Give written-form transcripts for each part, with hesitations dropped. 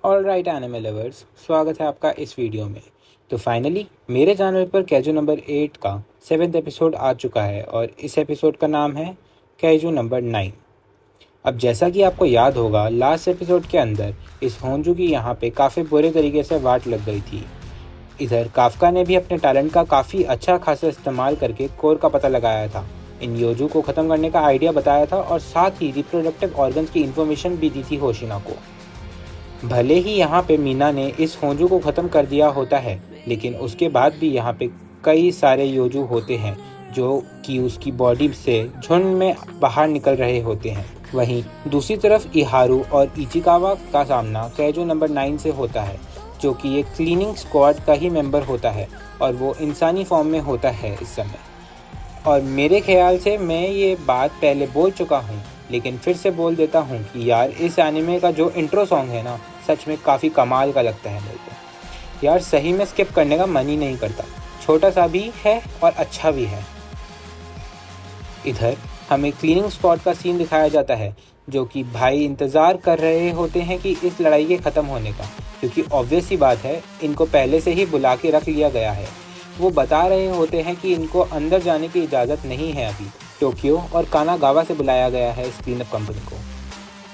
All right anime lovers, स्वागत है आपका इस वीडियो में। तो फाइनली मेरे चैनल पर कैजू नंबर 8 का 7th एपिसोड आ चुका है और इस एपिसोड का नाम है कैजू नंबर 9। अब जैसा कि आपको याद होगा, लास्ट एपिसोड के अंदर इस होंजू की यहाँ पे काफ़ी बुरे तरीके से वाट लग गई थी। इधर काफका ने भी अपने टैलेंट का काफ़ी अच्छा खासा इस्तेमाल करके कोर का पता लगाया था, इन योजू को ख़त्म करने का आइडिया बताया था और साथ ही रिप्रोडक्टिव ऑर्गन्स की इन्फॉर्मेशन भी दी थी होशिना को। भले ही यहाँ पे मीना ने इस होंजू को ख़त्म कर दिया होता है, लेकिन उसके बाद भी यहाँ पे कई सारे योजू होते हैं जो कि उसकी बॉडी से झुंड में बाहर निकल रहे होते हैं। वहीं दूसरी तरफ इहारू और इचिकावा का सामना कैजू नंबर 9 से होता है, जो कि एक क्लीनिंग स्क्वाड का ही मेंबर होता है और वो इंसानी फॉर्म में होता है इस समय। और मेरे ख्याल से मैं ये बात पहले बोल चुका हूँ, लेकिन फिर से बोल देता हूँ कि यार इस एनिमे का जो इंट्रो सॉन्ग है ना, सच में काफ़ी कमाल का लगता है मेरे को। यार सही में स्किप करने का मन ही नहीं करता, छोटा सा भी है और अच्छा भी है। इधर हमें क्लीनिंग स्क्वाड का सीन दिखाया जाता है, जो कि भाई इंतज़ार कर रहे होते हैं कि इस लड़ाई के ख़त्म होने का, क्योंकि ऑब्वियस सी बात है इनको पहले से ही बुला के रख लिया गया है। वो बता रहे होते हैं कि इनको अंदर जाने की इजाज़त नहीं है, अभी टोक्यो और कानागावा से बुलाया गया है इस क्लीनअप कंपनी को।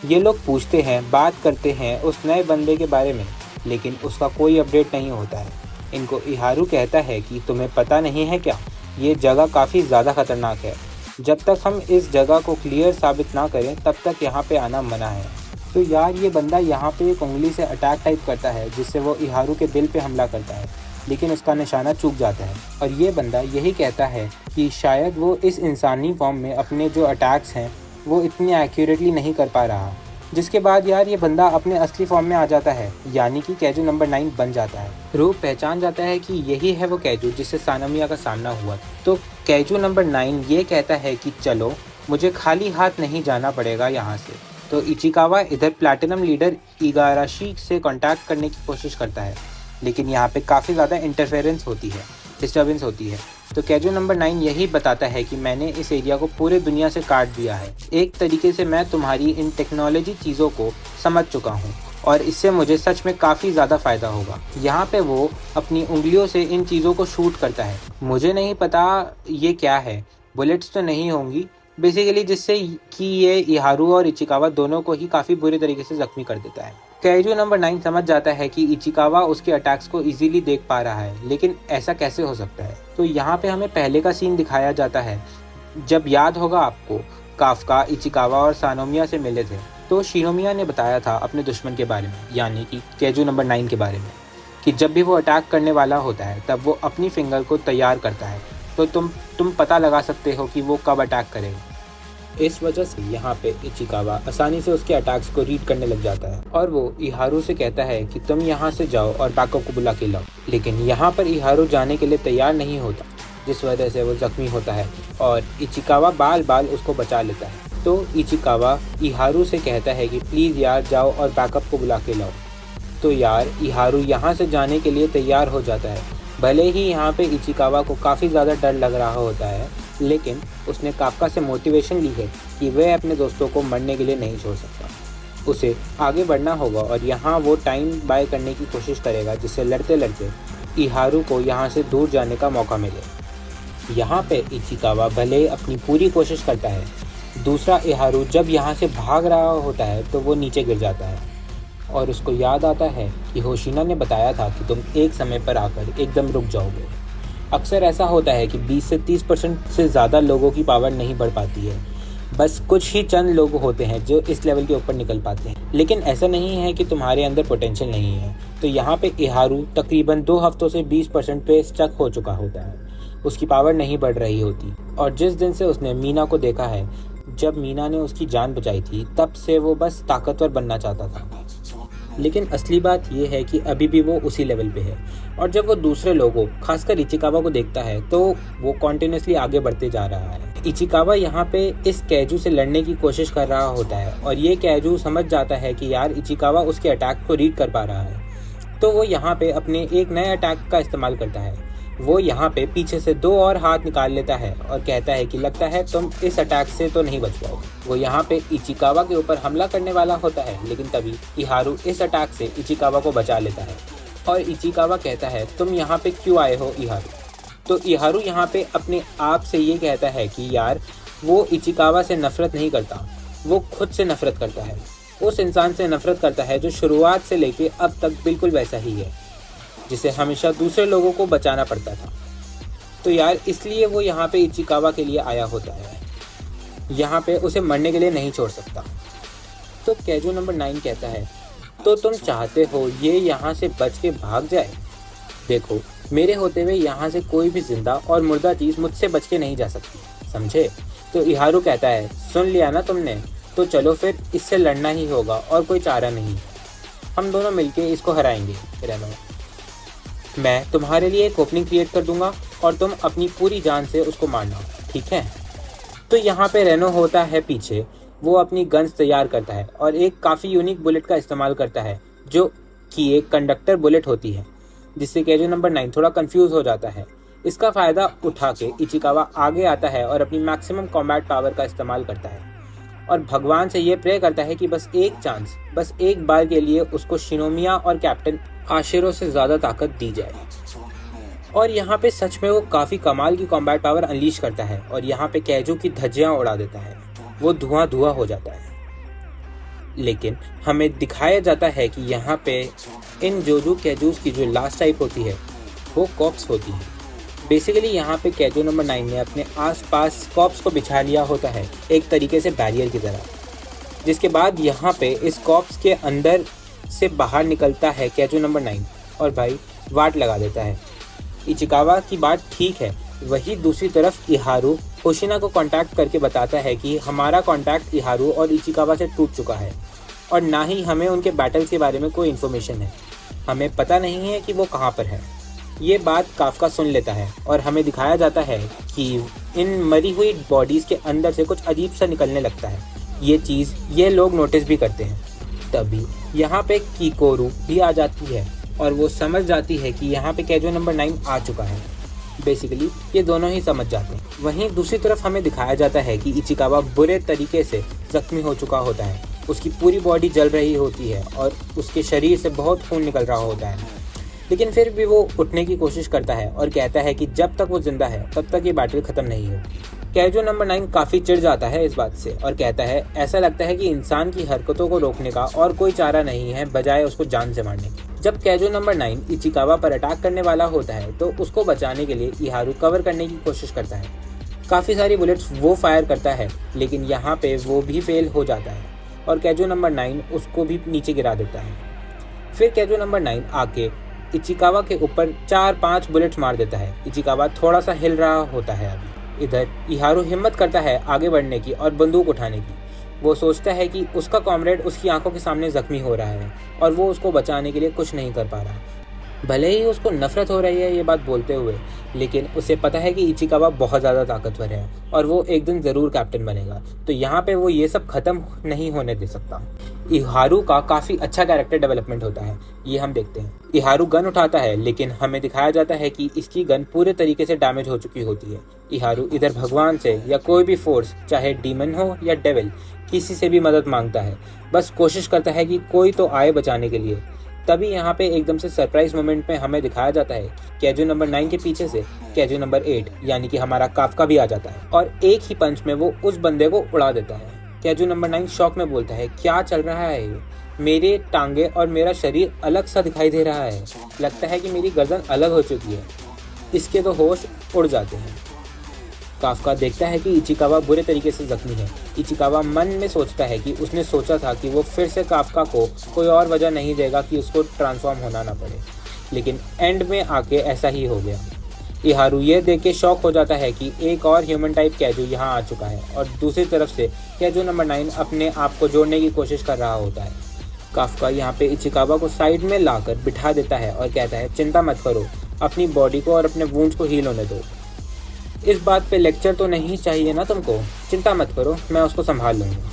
ये लोग पूछते हैं, बात करते हैं उस नए बंदे के बारे में, लेकिन उसका कोई अपडेट नहीं होता है। इनको इहारू कहता है कि तुम्हें पता नहीं है क्या, ये जगह काफ़ी ज़्यादा ख़तरनाक है, जब तक हम इस जगह को क्लियर साबित ना करें तब तक यहाँ पे आना मना है। तो यार ये बंदा यहाँ पे एक उंगली से अटैक टाइप करता है, जिससे वो इहारू के दिल पे हमला करता है, लेकिन उसका निशाना चूक जाता है। और ये बंदा यही कहता है कि शायद वो इस इंसानी फॉर्म में अपने जो अटैक्स हैं वो इतनी एक्यूरेटली नहीं कर पा रहा, जिसके बाद यार ये बंदा अपने असली फॉर्म में आ जाता है, यानी कि कैजू नंबर 9 बन जाता है। रूप पहचान जाता है कि यही है वो कैजू जिससे सानमिया का सामना हुआ। तो कैजू नंबर 9 ये कहता है कि चलो, मुझे खाली हाथ नहीं जाना पड़ेगा यहाँ से। तो इचिकावा इधर प्लैटिनम लीडर इगाराशी से कॉन्टैक्ट करने की कोशिश करता है, लेकिन यहाँ पे काफ़ी ज़्यादा इंटरफेरेंस होती है, डिस्टर्बेंस होती है। तो कैजू नंबर 9 यही बताता है कि मैंने इस एरिया को पूरे दुनिया से काट दिया है। एक तरीके से मैं तुम्हारी इन टेक्नोलॉजी चीज़ों को समझ चुका हूँ और इससे मुझे सच में काफ़ी ज़्यादा फ़ायदा होगा। यहाँ पे वो अपनी उंगलियों से इन चीज़ों को शूट करता है। मुझे नहीं पता ये क्या है, बुलेट्स तो नहीं होंगी बेसिकली, जिससे कि ये इहारू और इचिकावा दोनों को ही काफ़ी बुरे तरीके से ज़ख्मी कर देता है। कैजू नंबर 9 समझ जाता है कि इचिकावा उसके अटैक्स को इजीली देख पा रहा है, लेकिन ऐसा कैसे हो सकता है। तो यहाँ पे हमें पहले का सीन दिखाया जाता है, जब याद होगा आपको, काफका, इचिकावा और सानोमिया से मिले थे। तो शिनोमिया ने बताया था अपने दुश्मन के बारे में, यानी कि कैजू नंबर 9 के बारे में, कि जब भी वो अटैक करने वाला होता है तब वो अपनी फिंगर को तैयार करता है, तो तुम पता लगा सकते हो कि वो कब अटैक करेगा। इस वजह से यहाँ पे इचिकावा आसानी से उसके अटैक्स को रीड करने लग जाता है और वो इहारू से कहता है कि तुम यहाँ से जाओ और बैकअप को बुला के लाओ। लेकिन यहाँ पर इहारू जाने के लिए तैयार नहीं होता, जिस वजह से वो जख्मी होता है और इचिकावा बाल बाल उसको बचा लेता है। तो इचिकावा इहारू से कहता है कि प्लीज़ यार जाओ और बैकअप को बुला के लाओ। तो यार इहारू यहाँ से जाने के लिए तैयार हो जाता है। भले ही यहाँ पे इचिकावा को काफ़ी ज़्यादा डर लग रहा होता है, लेकिन उसने काफका से मोटिवेशन ली है कि वह अपने दोस्तों को मरने के लिए नहीं छोड़ सकता, उसे आगे बढ़ना होगा और यहाँ वो टाइम बाय करने की कोशिश करेगा, जिससे लड़ते लड़ते इहारू को यहाँ से दूर जाने का मौका मिले। यहाँ पे इचिकावा भले अपनी पूरी कोशिश करता है, दूसरा इहारू जब यहाँ से भाग रहा होता है तो वो नीचे गिर जाता है और उसको याद आता है कि होशिना ने बताया था कि तुम एक समय पर आकर एकदम रुक जाओगे। अक्सर ऐसा होता है कि 20 से 30% से ज़्यादा लोगों की पावर नहीं बढ़ पाती है, बस कुछ ही चंद लोग होते हैं जो इस लेवल के ऊपर निकल पाते हैं। लेकिन ऐसा नहीं है कि तुम्हारे अंदर पोटेंशियल नहीं है। तो यहाँ पे इहारू तकरीबन 2 हफ्तों से 20% पे स्टक हो चुका होता है, उसकी पावर नहीं बढ़ रही होती। और जिस दिन से उसने मीना को देखा है, जब मीना ने उसकी जान बचाई थी, तब से वो बस ताकतवर बनना चाहता था। लेकिन असली बात यह है कि अभी भी वो उसी लेवल पे है। और जब वो दूसरे लोगों, खासकर इचिकावा को देखता है, तो वो कॉन्टिन्यूसली आगे बढ़ते जा रहा है। इचिकावा यहाँ पे इस कैजू से लड़ने की कोशिश कर रहा होता है और ये कैजू समझ जाता है कि यार इचिकावा उसके अटैक को रीड कर पा रहा है। तो वो यहाँ पे अपने एक नए अटैक का इस्तेमाल करता है, वो यहाँ पे पीछे से 2 और हाथ निकाल लेता है और कहता है कि लगता है तुम इस अटैक से तो नहीं बच पाओगे। वो यहाँ पे इचिकावा के ऊपर हमला करने वाला होता है, लेकिन तभी इहारू इस अटैक से इचिकावा को बचा लेता है और इचिकावा कहता है तुम यहाँ पे क्यों आए हो इहारू। तो इहारू यहाँ पे अपने आप से ये कहता है कि यार वो इचिकावा से नफरत नहीं करता, वो खुद से नफरत करता है। उस इंसान से नफरत करता है जो शुरुआत से लेके अब तक बिल्कुल वैसा ही है, जिसे हमेशा दूसरे लोगों को बचाना पड़ता था। तो यार इसलिए वो यहाँ पे इचिकावा के लिए आया होता है, यहाँ पे उसे मरने के लिए नहीं छोड़ सकता। तो कैजू नंबर 9 कहता है तो तुम चाहते हो ये यहाँ से बच के भाग जाए? देखो मेरे होते हुए यहाँ से कोई भी जिंदा और मुर्दा चीज़ मुझसे बच के नहीं जा सकती, समझे? तो इहारू कहता है सुन लिया ना तुमने, तो चलो फिर इससे लड़ना ही होगा और कोई चारा नहीं, हम दोनों मिलके इसको हराएंगे रेनो। मैं तुम्हारे लिए एक ओपनिंग क्रिएट कर दूंगा और तुम अपनी पूरी जान से उसको मारना, ठीक है? तो यहाँ पे रेनो होता है पीछे, वो अपनी गन्स तैयार करता है और एक काफ़ी यूनिक बुलेट का इस्तेमाल करता है जो कि एक कंडक्टर बुलेट होती है, जिससे कैजू नंबर 9 थोड़ा कंफ्यूज हो जाता है। इसका फ़ायदा उठा के इचिकावा आगे आता है और अपनी मैक्सिमम कॉम्बैट पावर का इस्तेमाल करता है और भगवान से ये प्रे करता है कि बस एक चांस, बस एक बार के लिए उसको शिनोमिया और कैप्टन आशिरो से ज़्यादा ताकत दी जाए। और यहाँ पे सच में वो काफ़ी कमाल की कॉम्बैट पावर अनलीश करता है और यहाँ पे कैजू की धज्जियाँ उड़ा देता है, वो धुआं धुआं हो जाता है। लेकिन हमें दिखाया जाता है कि यहाँ पे इन जोजो कैजूस की जो लास्ट टाइप होती है वो कॉप्स होती है। बेसिकली यहाँ पे कैजू नंबर 9 ने अपने आसपास कॉप्स को बिछा लिया होता है एक तरीके से बैरियर की तरह, जिसके बाद यहाँ पे इस कॉप्स के अंदर से बाहर निकलता है कैजू नंबर 9 और भाई वाट लगा देता है। इचिकावा की बात ठीक है, वही दूसरी तरफ इहारू होशिना को कांटेक्ट करके बताता है कि हमारा कांटेक्ट इहारू और इचिकावा से टूट चुका है और ना ही हमें उनके बैटल्स के बारे में कोई इन्फॉर्मेशन है, हमें पता नहीं है कि वो कहाँ पर है। ये बात काफका सुन लेता है और हमें दिखाया जाता है कि इन मरी हुई बॉडीज़ के अंदर से कुछ अजीब सा निकलने लगता है। ये चीज़ ये लोग नोटिस भी करते हैं। तभी यहाँ पे कीकोरू भी आ जाती है और वो समझ जाती है कि यहाँ पे कैजू नंबर 9 आ चुका है। बेसिकली ये दोनों ही समझ जाते हैं। वहीं दूसरी तरफ हमें दिखाया जाता है कि इचिकावा बुरे तरीके से जख्मी हो चुका होता है, उसकी पूरी बॉडी जल रही होती है और उसके शरीर से बहुत खून निकल रहा होता है, लेकिन फिर भी वो उठने की कोशिश करता है और कहता है कि जब तक वो जिंदा है तब तक ये बैटल ख़त्म नहीं हो। कैजू नंबर 9 काफ़ी चिढ़ जाता है इस बात से और कहता है ऐसा लगता है कि इंसान की हरकतों को रोकने का और कोई चारा नहीं है बजाय उसको जान से मारने की। जब कैजू नंबर 9 इचिकावा पर अटैक करने वाला होता है तो उसको बचाने के लिए इहारू कवर करने की कोशिश करता है। काफ़ी सारी बुलेट्स वो फायर करता है, लेकिन यहाँ पे वो भी फेल हो जाता है और कैजू नंबर 9 उसको भी नीचे गिरा देता है। फिर कैजू नंबर 9 आके इचिकावा के ऊपर 4-5 बुलेट्स मार देता है। इचिकावा थोड़ा सा हिल रहा होता है अभी। इधर इहारू हिम्मत करता है आगे बढ़ने की और बंदूक उठाने की। वो सोचता है कि उसका कॉमरेड उसकी आंखों के सामने जख्मी हो रहा है और वो उसको बचाने के लिए कुछ नहीं कर पा रहा। भले ही उसको नफरत हो रही है ये बात बोलते हुए, लेकिन उसे पता है कि इचिकावा बहुत ज़्यादा ताकतवर है और वो एक दिन ज़रूर कैप्टन बनेगा। तो यहाँ पे वो ये सब ख़त्म नहीं होने दे सकता। इहारू का काफ़ी अच्छा कैरेक्टर डेवलपमेंट होता है, ये हम देखते हैं। इहारू गन उठाता है, लेकिन हमें दिखाया जाता है कि इसकी गन पूरे तरीके से डैमेज हो चुकी होती है। इहारू इधर भगवान से या कोई भी फोर्स, चाहे डीमन हो या डेविल, किसी से भी मदद मांगता है, बस कोशिश करता है कि कोई तो आए बचाने के लिए। तभी यहाँ पे एकदम से सरप्राइज मोमेंट में हमें दिखाया जाता है कैजू नंबर 9 के पीछे से कैजू नंबर 8 यानी कि हमारा काफका भी आ जाता है और एक ही पंच में वो उस बंदे को उड़ा देता है। कैजू नंबर 9 शॉक में बोलता है क्या चल रहा है ये, मेरे टांगे और मेरा शरीर अलग सा दिखाई दे रहा है, लगता है कि मेरी गर्दन अलग हो चुकी है। इसके तो होश उड़ जाते हैं। काफका देखता है कि इचिकावा बुरे तरीके से जख्मी है। इचिकावा मन में सोचता है कि उसने सोचा था कि वो फिर से काफका को कोई और वजह नहीं देगा कि उसको ट्रांसफॉर्म होना ना पड़े, लेकिन एंड में आके ऐसा ही हो गया। इहारू ये देख के शॉक हो जाता है कि एक और ह्यूमन टाइप कैजू यहाँ आ चुका है और दूसरी तरफ से कैजू नंबर 9 अपने आप को जोड़ने की कोशिश कर रहा होता है। काफका यहाँ पे इचिकावा को साइड में लाकर बिठा देता है और कहता है चिंता मत करो, अपनी बॉडी को और अपने वूंड्स को हील होने दो। इस बात पे लेक्चर तो नहीं चाहिए ना तुमको, चिंता मत करो, मैं उसको संभाल लूँगा।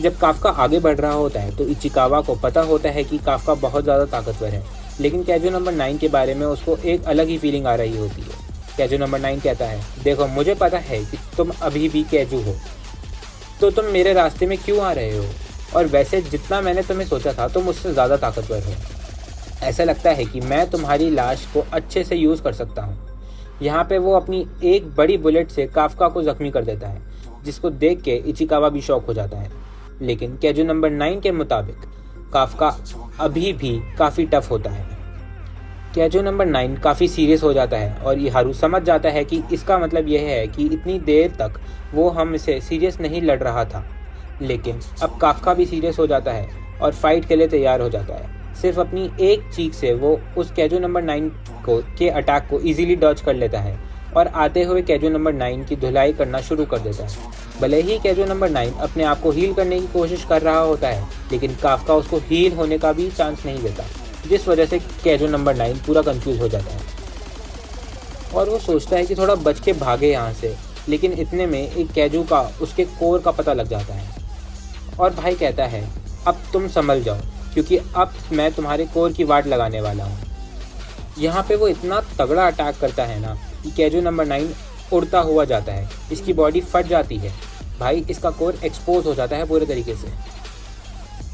जब काफका आगे बढ़ रहा होता है तो इचिकावा को पता होता है कि काफका बहुत ज़्यादा ताकतवर है लेकिन कैजू नंबर 9 के बारे में उसको एक अलग ही फीलिंग आ रही होती है। कैजू नंबर 9 कहता है, देखो मुझे पता है कि तुम अभी भी कैजू हो, तो तुम मेरे रास्ते में क्यों आ रहे हो? और वैसे जितना मैंने तुम्हें सोचा था तुम मुझसे ज़्यादा ताकतवर हो। ऐसा लगता है कि मैं तुम्हारी लाश को अच्छे से यूज़ कर सकता हूँ। यहाँ पे वो अपनी एक बड़ी बुलेट से काफका को जख्मी कर देता है, जिसको देख के इचिकावा भी शॉक हो जाता है। लेकिन कैजू नंबर 9 के मुताबिक काफका अभी भी काफ़ी टफ होता है। कैजू नंबर 9 काफ़ी सीरियस हो जाता है और इहारू समझ जाता है कि इसका मतलब यह है कि इतनी देर तक वो हमसे सीरियस नहीं लड़ रहा था। लेकिन अब काफका भी सीरियस हो जाता है और फाइट के लिए तैयार हो जाता है। सिर्फ अपनी एक चीख से वो उस कैजू नंबर 9 के अटैक को इजीली डॉज कर लेता है और आते हुए कैजू नंबर 9 की धुलाई करना शुरू कर देता है। भले ही कैजू नंबर 9 अपने आप को हील करने की कोशिश कर रहा होता है, लेकिन काफका उसको हील होने का भी चांस नहीं देता, जिस वजह से कैजू नंबर 9 पूरा कंफ्यूज हो जाता है और वो सोचता है कि थोड़ा बच के भागे यहाँ से। लेकिन इतने में एक कैजू का उसके कोर का पता लग जाता है और भाई कहता है, अब तुम संभल जाओ क्योंकि अब मैं तुम्हारे कोर की वाट लगाने वाला हूँ। यहाँ पे वो इतना तगड़ा अटैक करता है ना कि कैजू नंबर 9 उड़ता हुआ जाता है, इसकी बॉडी फट जाती है। भाई इसका कोर एक्सपोज हो जाता है पूरे तरीके से।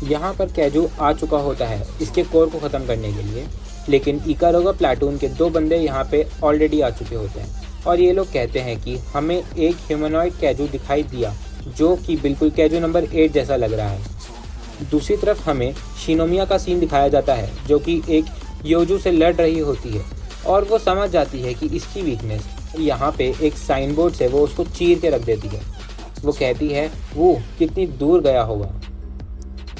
यहाँ पर कैजू आ चुका होता है इसके कोर को ख़त्म करने के लिए, लेकिन इकारुगा प्लाटून के 2 बंदे यहाँ पे ऑलरेडी आ चुके होते हैं और ये लोग कहते हैं कि हमें एक ह्यूमनॉइड कैजू दिखाई दिया जो कि बिल्कुल कैजू नंबर 8 जैसा लग रहा है। दूसरी तरफ हमें शिनोमिया का सीन दिखाया जाता है जो कि एक योजू से लड़ रही होती है और वो समझ जाती है कि इसकी वीकनेस यहाँ पे एक साइन बोर्ड से वो उसको चीर के रख देती है। वो कहती है वो कितनी दूर गया होगा।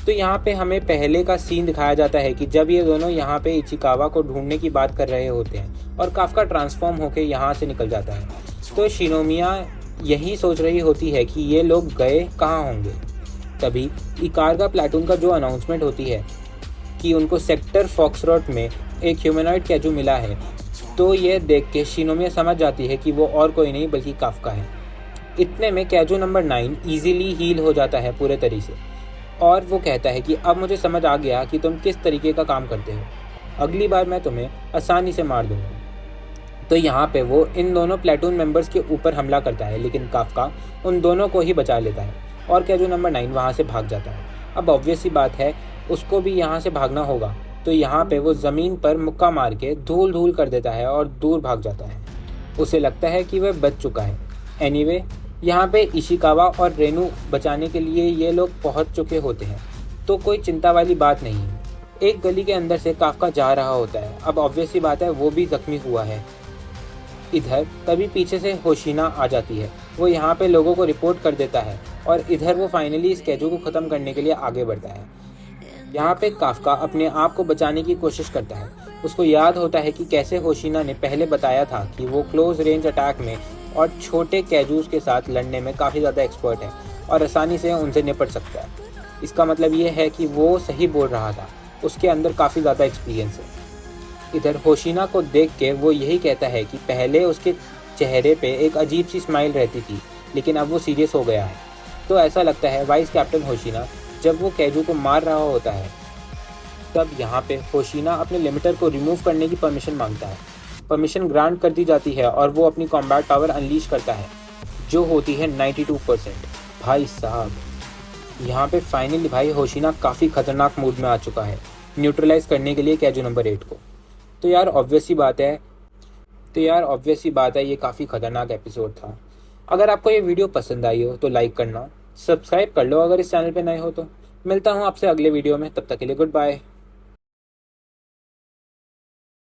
तो यहाँ पे हमें पहले का सीन दिखाया जाता है कि जब ये दोनों यहाँ पे इचिकावा को ढूंढने की बात कर रहे होते हैं और काफका ट्रांसफॉर्म होकर यहाँ से निकल जाता है, तो शिनोमिया यही सोच रही होती है कि ये लोग गए कहाँ होंगे। तभी इकारुगा प्लाटून का जो अनाउंसमेंट होती है कि उनको सेक्टर फॉक्सट्रॉट में एक ह्यूमनॉइड कैजू मिला है, तो ये देख के शिनोमिया समझ जाती है कि वो और कोई नहीं बल्कि काफका है। इतने में कैजू नंबर 9 इजीली हील हो जाता है पूरे तरीके से और वो कहता है कि अब मुझे समझ आ गया कि तुम किस तरीके का काम करते हो, अगली बार मैं तुम्हें आसानी से मार दूंगा। तो यहाँ पे वो इन दोनों प्लेटून मेंबर्स के ऊपर हमला करता है, लेकिन काफका उन दोनों को ही बचा लेता है और कैजू नंबर 9 वहाँ से भाग जाता है। अब ऑब्वियस सी बात है उसको भी यहाँ से भागना होगा, तो यहाँ पे वो ज़मीन पर मुक्का मार के धूल धूल कर देता है और दूर भाग जाता है। उसे लगता है कि वह बच चुका है। एनीवे यहाँ पे इशिकावा और रेनू बचाने के लिए ये लोग पहुँच चुके होते हैं, तो कोई चिंता वाली बात नहीं है। एक गली के अंदर से काफका जा रहा होता है। अब ऑब्वियस सी बात है वो भी जख्मी हुआ है। इधर तभी पीछे से होशिना आ जाती है। वो यहाँ पे लोगों को रिपोर्ट कर देता है और इधर वो फाइनली इस कैजू को ख़त्म करने के लिए आगे बढ़ता है। यहाँ पे काफका अपने आप को बचाने की कोशिश करता है। उसको याद होता है कि कैसे होशिना ने पहले बताया था कि वो क्लोज रेंज अटैक में और छोटे कैजूस के साथ लड़ने में काफ़ी ज़्यादा एक्सपर्ट है और आसानी से उनसे निपट सकता है। इसका मतलब ये है कि वो सही बोल रहा था, उसके अंदर काफ़ी ज़्यादा एक्सपीरियंस है। इधर होशिना को देख के वो यही कहता है कि पहले उसके चेहरे पे एक अजीब सी स्माइल रहती थी, लेकिन अब वो सीरियस हो गया है। तो ऐसा लगता है वाइस कैप्टन होशिना जब वो कैजू को मार रहा होता है, तब यहाँ पे होशिना अपने लिमिटर को रिमूव करने की परमिशन मांगता है। परमिशन ग्रांट कर दी जाती है और वो अपनी कॉम्बैट पावर अनलीश करता है, जो होती है 92%। भाई साहब यहाँ पे फाइनली भाई होशिना काफ़ी खतरनाक मूड में आ चुका है न्यूट्रलाइज करने के लिए कैजू नंबर 8 को। तो यार ऑब्वियस सी बात है ये काफ़ी खतरनाक एपिसोड था। अगर आपको ये वीडियो पसंद आई हो तो लाइक करना, सब्सक्राइब कर लो अगर इस चैनल पे नए हो तो। मिलता हूँ आपसे अगले वीडियो में, तब तक के लिए गुड बाय।